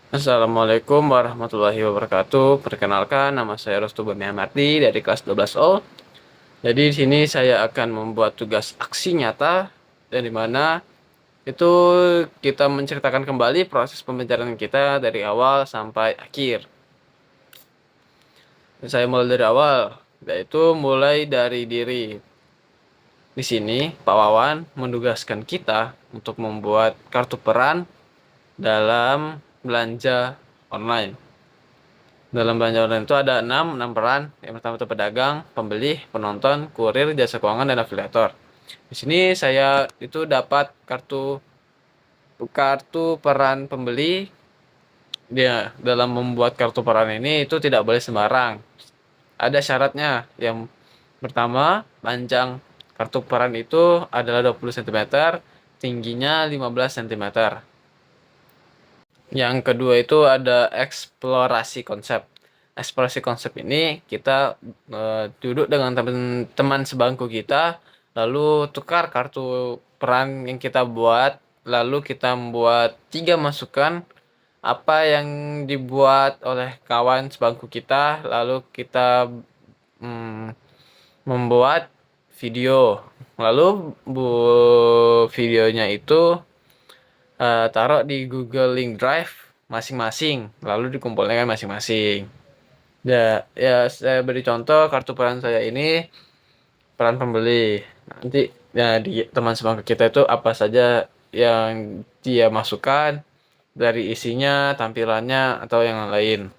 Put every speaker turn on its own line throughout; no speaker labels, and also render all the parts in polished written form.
Assalamualaikum warahmatullahi wabarakatuh. Perkenalkan, nama saya Rostu Bami Amardi dari kelas 12O. Jadi di sini saya akan membuat tugas aksi nyata dan di mana itu kita menceritakan kembali proses pembelajaran kita dari awal sampai akhir. Saya mulai dari awal, yaitu mulai dari diri. Di sini Pak Wawan mendugaskan kita untuk membuat kartu peran dalam belanja online. Dalam belanja online itu ada 6 peran. Yang pertama itu pedagang, pembeli, penonton, kurir, jasa keuangan, dan afiliator. Di sini saya itu dapat kartu kartu peran pembeli. Dia dalam membuat kartu peran ini itu tidak boleh sembarang. Ada syaratnya. Yang pertama, panjang kartu peran itu adalah 20 cm, tingginya 15 cm. Yang kedua itu ada eksplorasi konsep. Eksplorasi konsep ini kita duduk dengan teman-teman sebangku kita, lalu tukar kartu peran yang kita buat, lalu kita membuat 3 masukan apa yang dibuat oleh kawan sebangku kita, lalu kita mm, membuat video. Lalu videonya itu taruh di Google Link Drive masing-masing, lalu dikumpulkan masing-masing. Ya, saya beri contoh kartu peran saya ini peran pembeli. Nanti ya di teman sebangku kita itu apa saja yang dia masukkan dari isinya, tampilannya atau yang lain.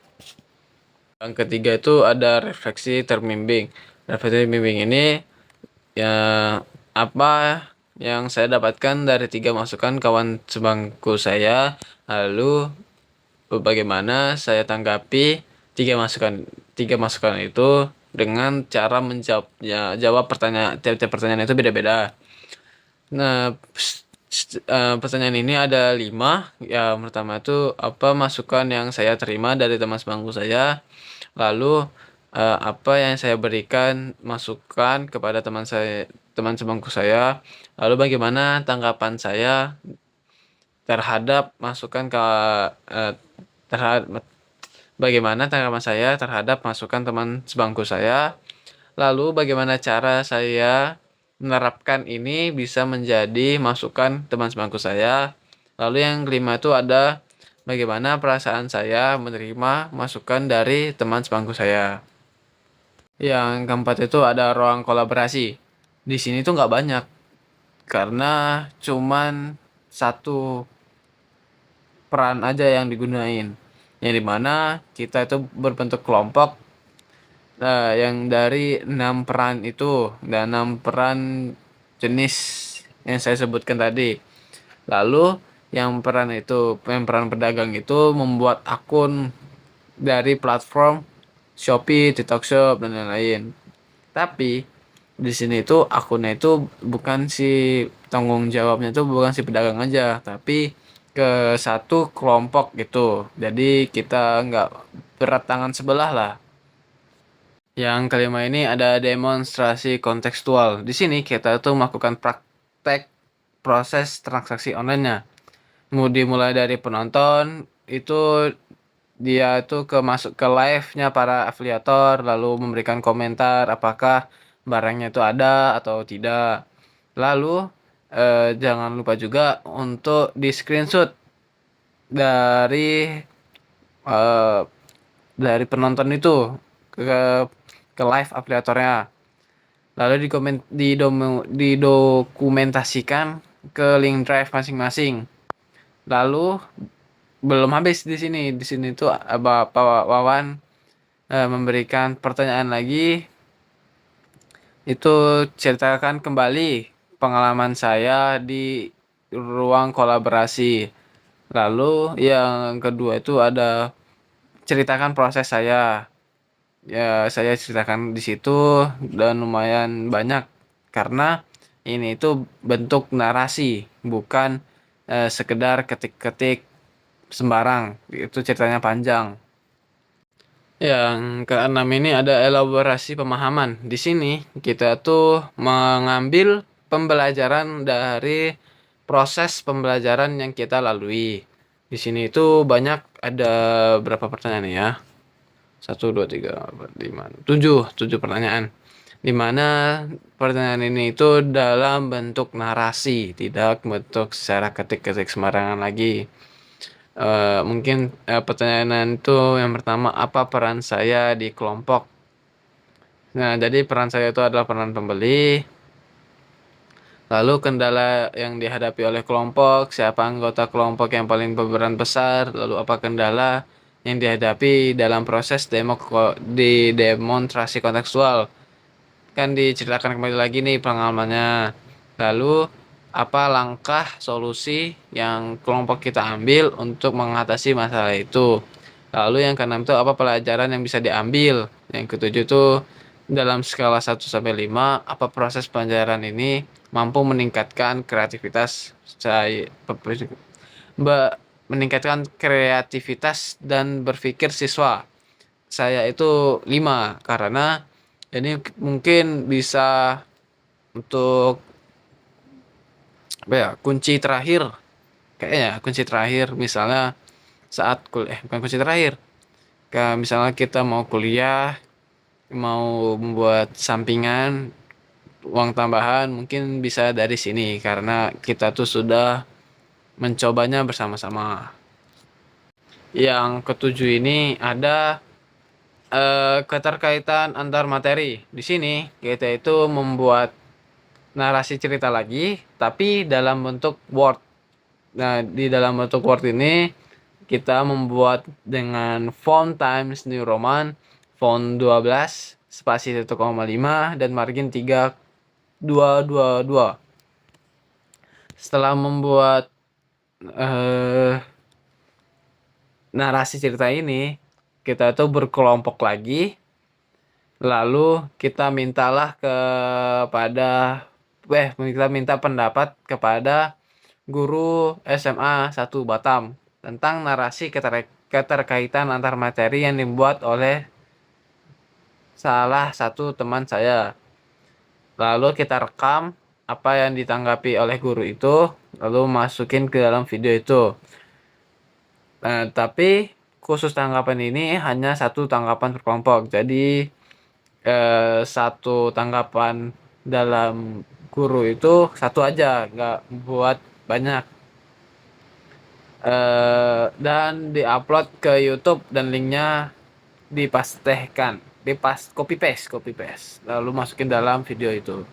Yang ketiga itu ada refleksi terbimbing. Refleksi terbimbing ini ya apa yang saya dapatkan dari 3 masukan kawan sebangku saya, lalu bagaimana saya tanggapi tiga masukan itu dengan cara jawab pertanyaan. Tiap-tiap pertanyaan itu beda-beda. Nah, pertanyaan ini ada 5. Yang pertama itu apa masukan yang saya terima dari teman sebangku saya, lalu apa yang saya berikan masukan kepada teman sebangku saya, lalu bagaimana tanggapan saya terhadap masukan ke eh, terhadap bagaimana tanggapan saya terhadap masukan teman sebangku saya, lalu bagaimana cara saya menerapkan ini bisa menjadi masukan teman sebangku saya. Lalu yang kelima itu ada bagaimana perasaan saya menerima masukan dari teman sebangku saya. Yang keempat itu ada ruang kolaborasi. Di sini tuh nggak banyak karena cuman satu peran aja yang digunain. Yang dimana kita itu berbentuk kelompok. Nah, yang dari 6 peran itu dan 6 peran jenis yang saya sebutkan tadi. Lalu yang peran pedagang itu membuat akun dari platform Shopee, TikTok Shop dan lain-lain. Tapi di sini tuh akunnya itu bukan si tanggung jawabnya tuh bukan si pedagang aja, tapi ke satu kelompok gitu. Jadi kita nggak berat tangan sebelah lah. Yang kelima ini ada demonstrasi kontekstual. Di sini kita tuh melakukan praktek proses transaksi online-nya. Mau dimulai dari penonton, itu dia tuh masuk ke live-nya para afiliator, lalu memberikan komentar apakah barangnya itu ada atau tidak. Lalu jangan lupa juga untuk di screenshot dari eh, dari penonton itu ke ke live afiliatornya. Lalu didokumentasikan ke link drive masing-masing. Lalu belum habis di sini. Di sini tuh Pak Wawan memberikan pertanyaan lagi. Itu ceritakan kembali pengalaman saya di ruang kolaborasi. Lalu yang kedua itu ada ceritakan proses saya. Ya, saya ceritakan di situ dan lumayan banyak karena ini itu bentuk narasi, bukan sekedar ketik-ketik sembarang. Itu ceritanya panjang. Yang keenam ini ada elaborasi pemahaman. Di sini kita tuh mengambil pembelajaran dari proses pembelajaran yang kita lalui. Di sini itu banyak ada berapa pertanyaan nih ya? 1, 2, 3, 4, 5, 7 pertanyaan. Di mana pertanyaan ini itu dalam bentuk narasi, tidak bentuk secara ketik-ketik sembarangan lagi. Mungkin pertanyaan itu yang pertama, apa peran saya di kelompok? Nah, jadi peran saya itu adalah peran pembeli. Lalu kendala yang dihadapi oleh kelompok, siapa anggota kelompok yang paling berperan besar, lalu apa kendala yang dihadapi dalam proses di demonstrasi kontekstual. Kan diceritakan kembali lagi nih pengalamannya. Lalu apa langkah solusi yang kelompok kita ambil untuk mengatasi masalah itu. Lalu yang keenam itu apa pelajaran yang bisa diambil. Yang ketujuh itu dalam skala 1 sampai 5 apa proses pelajaran ini mampu meningkatkan kreativitas saya meningkatkan kreativitas dan berpikir siswa. Saya itu 5 karena ini mungkin bisa untuk apa ya, kunci terakhir kayaknya kunci terakhir misalnya saat kuliah bukan kunci terakhir, kayak misalnya kita mau kuliah, mau membuat sampingan uang tambahan mungkin bisa dari sini karena kita tuh sudah mencobanya bersama-sama. Yang ketujuh ini ada keterkaitan antar materi. Di sini kita itu membuat narasi cerita lagi tapi dalam bentuk Word. Nah, di dalam bentuk Word ini kita membuat dengan font Times New Roman, font 12, spasi 1,5 dan margin 3222. Setelah membuat narasi cerita ini, kita tuh berkelompok lagi, lalu kita kita minta pendapat kepada guru SMA 1 Batam tentang narasi keterkaitan antar materi yang dibuat oleh salah satu teman saya. Lalu kita rekam apa yang ditanggapi oleh guru itu, lalu masukin ke dalam video itu. Nah, tapi khusus tanggapan ini hanya satu tanggapan per kelompok. Jadi satu tanggapan dalam guru itu satu aja, nggak buat banyak. Dan diupload ke YouTube dan linknya copy paste, lalu masukin dalam video itu.